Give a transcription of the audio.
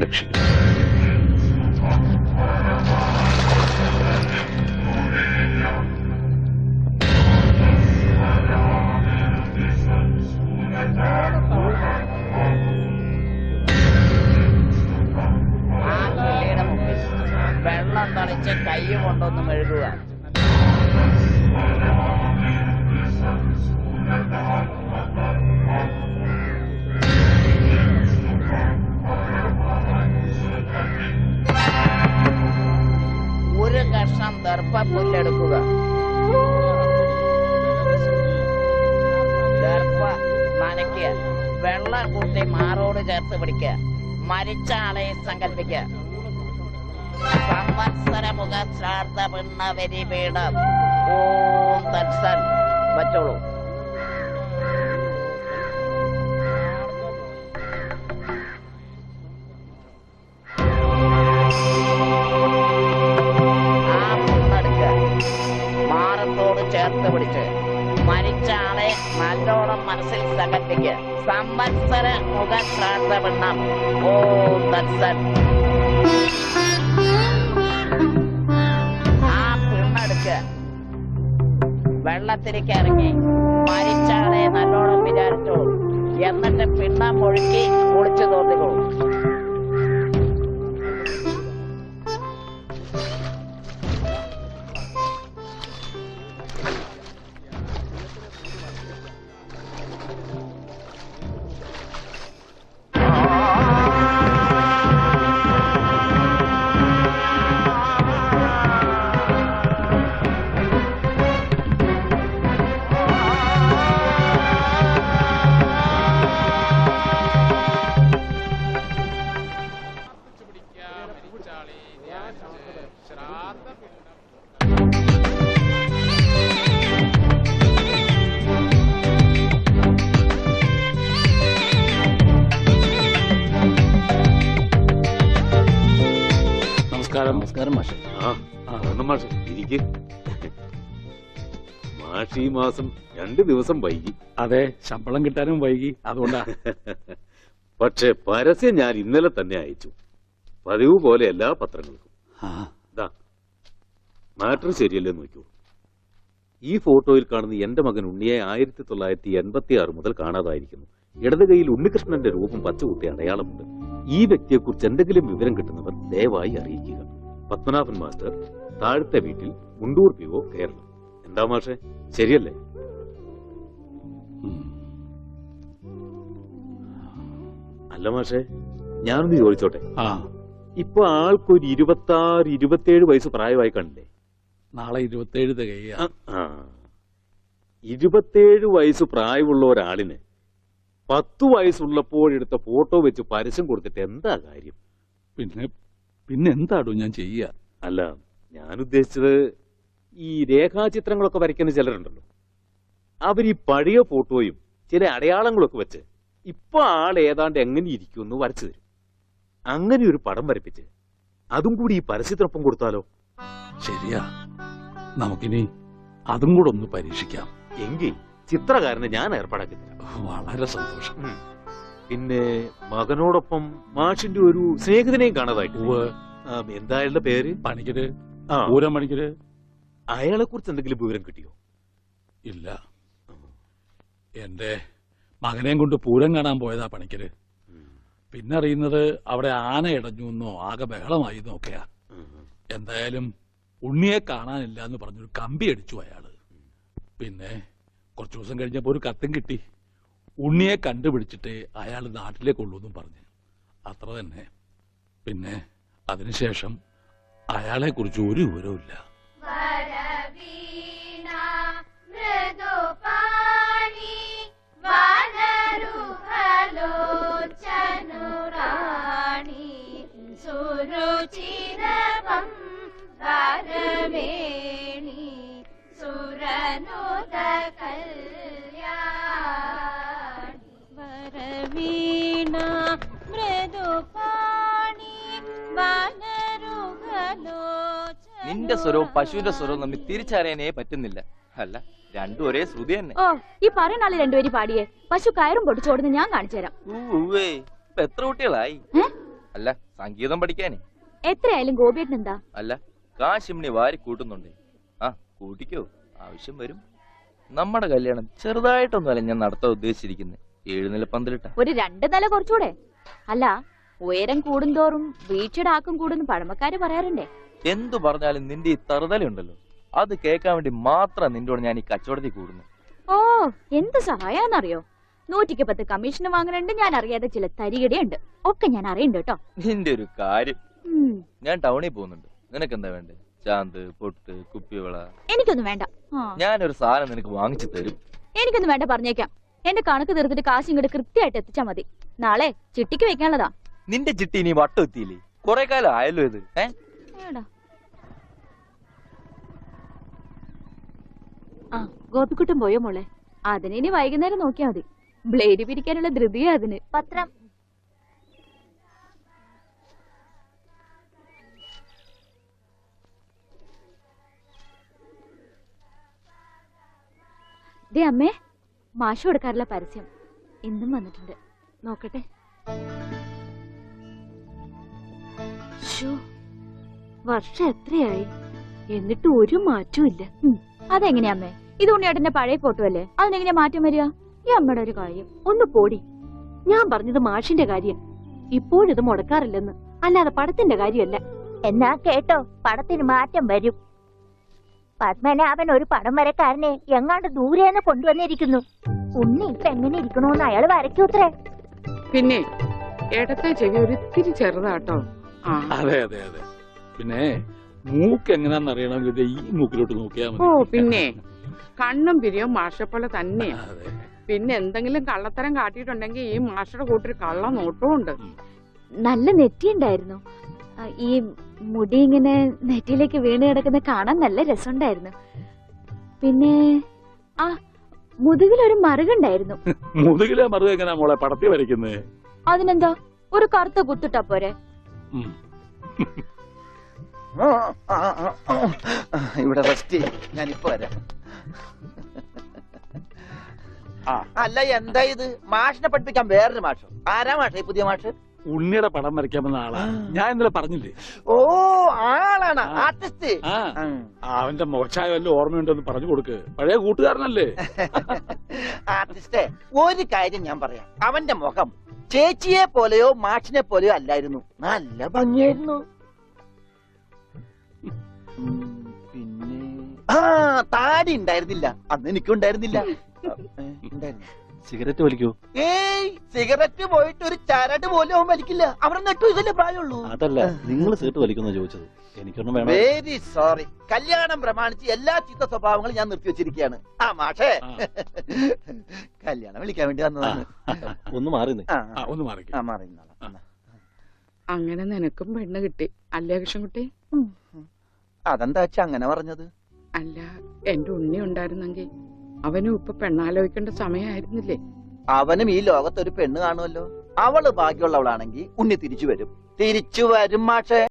രക്ഷിക്കും. വെള്ളം തളിച്ച് കൈ കൊണ്ടൊന്ന് മെഴുകുക. ഒരു കഷ്ണം ദർഭ പുല്ലെടുക്കുക. ദർഭ നനയ്ക്കുക. വെള്ളം കൂട്ടി മാറോട് ചേർത്ത് പിടിക്കുക. മരിച്ച ആളെ സങ്കല്പിക്കുക. സംവത്സര മുഖ ശ്രാദ്ധ പിണ്ണ വരിപീഠം ഓം തത്സൻ വച്ചോളൂ. ആ പുണ്ണെടുക്കുക. മാറത്തോട് ചേർത്ത് പിടിച്ച് മരിച്ച ആളെ നല്ലോണം മനസ്സിൽ സങ്കല്പിക്കുക. സംവത്സര മുഖ ശ്രാദ്ധ പിണ്ണം ഓം തത്സൻ. വെള്ളത്തിലേക്ക് ഇറങ്ങി മരിച്ചാളെ നല്ലോണം വിചാരിച്ചോളൂ. എന്നിട്ട് പിണ്ണം ഒഴുക്കി കുളിച്ചു തോന്നിക്കോളൂ. നമസ്കാരം മാഷെ. മാഷെ ഇരിക്ക്. മാഷ് ഈ മാസം 2 ദിവസം വൈകി. അതെ, ശമ്പളം കിട്ടാനും വൈകി, അതുകൊണ്ടാ. പക്ഷെ പരസ്യം ഞാൻ ഇന്നലെ തന്നെ അയച്ചു, പതിവ് പോലെ എല്ലാ പത്രങ്ങൾക്കും. മാറ്റർ ശരിയല്ലേ നോക്കൂ. ഈ ഫോട്ടോയിൽ കാണുന്ന എന്റെ മകൻ ഉണ്ണിയെ 1986 മുതൽ കാണാതായിരിക്കുന്നു. ഇടത് കൈയിൽ ഉണ്ണികൃഷ്ണന്റെ രൂപം പച്ചകുത്തി അടയാളമുണ്ട്. ഈ വ്യക്തിയെക്കുറിച്ച് എന്തെങ്കിലും വിവരം കിട്ടുന്നവർ ദയവായി അറിയിക്കുക. പത്മനാഭൻ മാസ്റ്റർ, താഴത്തെ വീട്ടിൽ, മുണ്ടൂർ PO, കേരളം. എന്താ മാഷെ, ശരിയല്ലേ? അല്ല മാഷെ, ഞാനൊന്ന് ചോദിച്ചോട്ടെ. ഇപ്പൊ ആൾക്കൊരു 26-27 വയസ്സ് പ്രായമായി കാണില്ലേ? നാളെ 27 തികയ. 27 വയസ്സ് പ്രായമുള്ള ഒരാളിന് 10 വയസ്സുള്ളപ്പോഴെടുത്ത ഫോട്ടോ വെച്ച് പരസ്യം കൊടുത്തിട്ട് എന്താ കാര്യം? പിന്നെ എന്താടോ ഞാൻ ചെയ്യുക? അല്ല, ഞാൻ ഉദ്ദേശിച്ചത് ഈ രേഖാചിത്രങ്ങളൊക്കെ വരയ്ക്കുന്ന ചിലരുണ്ടല്ലോ, അവർ ഈ പഴയ ഫോട്ടോയും ചില അടയാളങ്ങളൊക്കെ വെച്ച് ഇപ്പൊ ആൾ ഏതാണ്ട് എങ്ങനെ ഇരിക്കുമെന്ന് വരച്ചു തരും. അങ്ങനെ ഒരു പടം വരപ്പിച്ച് അതും കൂടി ഈ പരസ്യത്തിനൊപ്പം കൊടുത്താലോ? ശരിയാ, നമുക്കിനി അതും കൂടെ ഒന്ന് പരീക്ഷിക്കാം. എങ്കിൽ ചിത്രകാരനെ ഞാൻ ഏർപ്പാടാക്കി തരാം. വളരെ സന്തോഷം. പിന്നെ മകനോടൊപ്പം മാഷിന്റെ ഒരു സ്നേഹിതനെയും കാണാതായിട്ട്. എന്താ അയാളുടെ പേര്? പണിക്കര്, പൂരം പണിക്കര്. അയാളെ കുറിച്ച് എന്തെങ്കിലും വിവരം കിട്ടിയോ? ഇല്ല, എന്റെ മകനെയും കൊണ്ട് പൂരം കാണാൻ പോയതാ പണിക്കര്. പിന്നെ അറിയുന്നത് അവിടെ ആന ഇടഞ്ഞു എന്നോ ആകെ ബഹളമായി എന്നൊക്കെയാ. എന്തായാലും ഉണ്ണിയെ കാണാനില്ല എന്ന് പറഞ്ഞൊരു കമ്പി അടിച്ചു അയാള്. പിന്നെ കുറച്ചു ദിവസം കഴിഞ്ഞപ്പോ ഒരു കത്തും കിട്ടി, ഉണ്ണിയെ കണ്ടുപിടിച്ചിട്ട് അയാൾ നാട്ടിലേക്ക് കൊള്ളൂന്നും പറഞ്ഞ്. അത്ര തന്നെ. പിന്നെ അതിനുശേഷം അയാളെ കുറിച്ച് ഒരു വിവരവും ഇല്ല. നിന്റെ സ്വരവും പശുവിന്റെ സ്വരവും തമ്മിൽ തിരിച്ചറിയാനേ പറ്റുന്നില്ല. അല്ല, രണ്ടും ഒരേ ശ്രുതി തന്നെ. ഓ, ഈ പറയുന്ന ആള് രണ്ടുപേരും പാടിയേ. പശു കയറും പൊട്ടിച്ചോടുന്ന് ഞാൻ കാണിച്ചു തരാം. ഇപ്പൊ എത്ര കുട്ടികളായി? അല്ല, സംഗീതം പഠിക്കാനേ. എത്രയായാലും ഗോപിയേട്ടൻ എന്താ? അല്ല, കാശിമണി വാരി കൂട്ടുന്നുണ്ടേ. ആ കൂട്ടിക്കോ, ആവശ്യം വരും. നമ്മുടെ കല്യാണം ചെറുതായിട്ടൊന്നുമല്ല ഞാൻ നടത്താൻ ഉദ്ദേശിച്ചിരിക്കുന്നത്. 7 നില പന്തലിട്ട. ഒരു 2 നില കുറച്ചുകൂടെ? അല്ല, ഉയരം കൂടുന്തോറും വീഴ്ചയുടെ ആക്കം കൂടുന്നു പഴമക്കാര് പറയാറുണ്ടേ. എന്തു പറഞ്ഞാലും നിന്റെ ഈ തറുതലുണ്ടല്ലോ, അത് കേൾക്കാൻ വേണ്ടി മാത്രം നിന്നോട് ഞാൻ ഈ കച്ചവടത്തിൽ കൂടുന്നു. ഓ, എന്ത് സഹായാന്നറിയോ? 100-10 കമ്മീഷൻ വാങ്ങുന്നുണ്ട്, ഞാൻ അറിയാതെ ചില തരികടയുണ്ട്, ഒക്കെ ഞാൻ അറിയണ്ട് കേട്ടോ. നിന്റെ ഒരു കാര്യം. ഞാൻ ടൗണിൽ പോകുന്നുണ്ട്. നിനക്കെന്താ വേണ്ടേ? ചാന്ത്, പൊട്ട്, കുപ്പിവള? എനിക്കൊന്നും വേണ്ട. ഞാനൊരു സാധനം നിനക്ക് വാങ്ങിച്ചു തരും. എനിക്കൊന്നും വേണ്ട, പറഞ്ഞേക്കാം. എന്റെ കണക്ക് തീർത്തിട്ട് കാശ് ഇങ്ങോട്ട് കൃത്യമായിട്ട് എത്തിച്ചാ മതി. നാളെ ചിട്ടിക്ക് വെക്കാനുള്ളതാ. നിന്റെ ചിട്ടി ഇനി വട്ടം എത്തിയില്ലേ? കൊറേ കാലം ആയല്ലോ ഇത്. ആ, ഗോപിക്കുട്ടൻ പോയോ മോളെ? അതിനി വൈകുന്നേരം നോക്കിയാ മതി. ബ്ലേഡ് പിരിക്കാനുള്ള ധൃതിയാ അതിന്. പത്രം ദേ അമ്മേ, മാഷ് കൊടുക്കാറുള്ള പരസ്യം ഇന്നും വന്നിട്ടുണ്ട്. നോക്കട്ടെ. വർഷം എത്രയായി, എന്നിട്ട് ഒരു മാറ്റവും ഇല്ല. അതെങ്ങനെയാ അമ്മേ? ഇത് ഉണ്ണിയേട്ടന്റെ പഴയ ഫോട്ടോ അല്ലേ? അതിനെങ്ങനെയാ മാറ്റം വരിക? ഈ അമ്മയുടെ ഒരു കാര്യം. ഒന്ന് പോടി. ഞാൻ പറഞ്ഞത് മാഷിന്റെ കാര്യം. ഇപ്പോഴിത് മുടക്കാറില്ലെന്ന്, അല്ലാതെ പടത്തിന്റെ കാര്യമല്ല. എന്നാ കേട്ടോ, പടത്തിന് മാറ്റം വരും. പത്മനാഭൻ ഒരു പടം വരക്കാരനെ എങ്ങാണ്ട് ദൂരേന്ന് കൊണ്ടുവന്നിരിക്കുന്നു. ഉണ്ണി ഇപ്പൊ എങ്ങനെ ഇരിക്കണോന്ന് അയാൾ വരയ്ക്കൂത്രേ. പിന്നെ ഇടത്തെ ചെവി ഒരിത്തിരി ചെറുതാട്ടോ. അതെ അതെ അതെ. പിന്നെ മൂക്ക് എങ്ങനെയാന്ന് അറിയണമെങ്കിൽ ഈ മൂക്കിലോട്ട് നോക്കിയാ ഓ മതി. പിന്നെ കണ്ണും പിരിയും മാഷപ്പോലെ തന്നെയാ. അതെ. പിന്നെ എന്തെങ്കിലും കള്ളത്തരം കാട്ടിയിട്ടുണ്ടെങ്കിൽ ഈ മാഷയുടെ കൂട്ടൊരു കള്ള നോട്ടവും ഉണ്ട്. നല്ല നെറ്റിയുണ്ടായിരുന്നു. ഈ മുടി ഇങ്ങനെ നെറ്റിയിലേക്ക് വീണ് കിടക്കുന്ന കാണാൻ നല്ല രസമുണ്ടായിരുന്നു. പിന്നെ ആ മുതുകിലൊരു മറുകുണ്ടായിരുന്നു. മുതുകിലെ മറുക എങ്ങനെയാ മോളെ പടത്തി വരയ്ക്കുന്നേ? അതിനെന്താ, ഒരു കറുത്ത കുത്തിട്ടാ പോരെ? ഇവിടെ റെസ്റ്റ്. ഞാനിപ്പോ വരാം. അല്ല, എന്താ ഇത്? മാഷിനെ പഠിപ്പിക്കാൻ വേറൊരു മാഷോ? ആരാ മാഷ ഈ പുതിയ മാഷ്? ഉണ്ണിയുടെ പടം വരയ്ക്കാമെന്ന ആളാ. ഞാൻ ഇന്നലെ പറഞ്ഞില്ലേ? ഓ, ആളാണ് ആർട്ടിസ്റ്റ്. അവന്റെ മോശമായ വല്ല ഓർമ്മയുണ്ടെന്ന് പറഞ്ഞു കൊടുക്ക്. പഴയ കൂട്ടുകാരനല്ലേ? ആർട്ടിസ്റ്റേ, ഒരു കാര്യം ഞാൻ പറയാം. അവന്റെ മുഖം ചേച്ചിയെ പോലെയോ മാഷിനെ പോലെയോ അല്ലായിരുന്നു. നല്ല ഭംഗിയായിരുന്നു. പിന്നെ താടി ഉണ്ടായിരുന്നില്ല. അന്ന് എനിക്കും ഉണ്ടായിരുന്നില്ല. സിഗരറ്റ് വലിക്കൂ? ഏയ്, സിഗരറ്റ് പോയിട്ട് ഒരു ചരട് പോലും അവൻ വലിക്കില്ല. അവിടെ 8 വയസ്സല്ലേ പ്രായമുള്ളൂ. അതല്ല, നിങ്ങൾ സിഗരറ്റ് വലിക്കുന്ന ചോദിച്ചത്. എനിക്കൊന്നും വേണം. Very sorry. കല്യാണം പ്രമാണിച്ച് എല്ലാ ചീത്ത സ്വഭാവങ്ങളും ഞാൻ നിർത്തിവെച്ചിരിക്കുകയാണ്. ആ മാഷേ, കല്യാണം വിളിക്കാൻ വേണ്ടി വന്നതാണ്. ഒന്ന് മാറി ഒന്ന് മാറി. മാറി. അങ്ങനെ നിനക്കും പെണ്ണ് കിട്ടി അല്ലേ കൃഷ്ണൻകുട്ടി? അതെന്താ വെച്ചാ അങ്ങനെ പറഞ്ഞത്? അല്ല, എന്റെ ഉണ്ണി ഉണ്ടായിരുന്നെങ്കിൽ അവനും ഇപ്പൊ പെണ്ണാലോചിക്കേണ്ട സമയമായിരുന്നില്ലേ? അവനും ഈ ലോകത്തൊരു പെണ്ണ് കാണുമല്ലോ. അവള് ഭാഗ്യമുള്ളവളാണെങ്കിൽ ഉണ്ണി തിരിച്ചു വരും. തിരിച്ചു വരും മാഷേ.